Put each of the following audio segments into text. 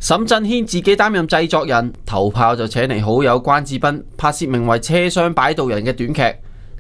沈震軒自己擔任製作人，頭炮就請嚟好友關智斌拍攝名為《車廂擺渡人》嘅短劇。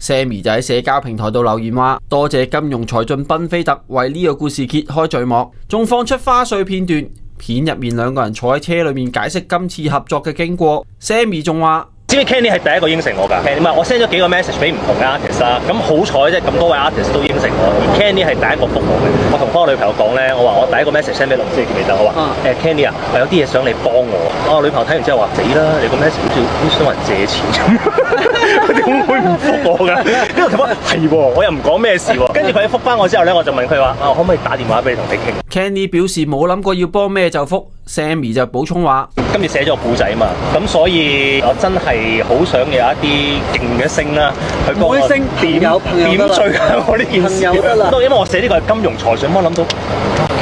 Sammy 就喺社交平台度留言話：多謝金庸才俊賓菲特為呢個故事揭開序幕，仲放出花絮片段。片入面兩個人坐喺車裏面解釋今次合作嘅經過。Sammy 仲話：知唔知 Kenny 係第一個應承我㗎？唔係我 send 咗幾個 message 俾唔同嘅 artist 啦。咁好彩啫，咁多位 artist 都應承我，而 Kenny 係第一個覆我嘅。我同翻我女朋友講咧，我話我第一個 message send 俾龍之記唔記得？我話Kenny 啊，我有啲嘢想你幫我。我女朋友睇完之後話：死啦，你個 message 好似想人借錢咁，佢點會唔覆我㗎？跟住我話係喎，我又唔講咩事喎。跟住佢覆翻我之後咧，我就問佢話：可唔可以打電話俾你同你傾 Kenny 表示冇諗過要幫咩就覆。Sammy 就補充話：今次寫咗個故仔嘛，咁所以我真係好想有一啲勁嘅星啦，去幫我點綴下我呢件事。因為我寫呢個係金庸才俊，我諗到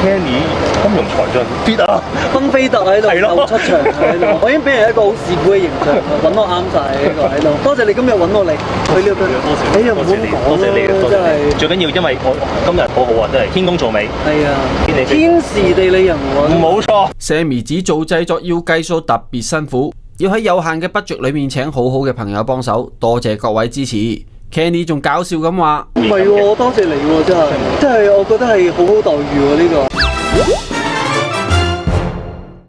Kenny 金庸才俊必啊，賓菲特喺度出場喺度，我已經俾人一個好市儈嘅形象，揾我啱晒呢個喺度。多謝你今日揾我嚟去呢個，你又唔好講啦，真係。最緊要因為我今日好好啊，真係天公造美。係啊，天時地利人和。冇錯。Sammy 指做製作要計數特別辛苦，要喺有限嘅 budget 裏面請好好嘅朋友幫手，多謝各位支持。Kenny 仲搞笑咁話：唔係喎，多謝你喎，真係我覺得係好好待遇喎呢個。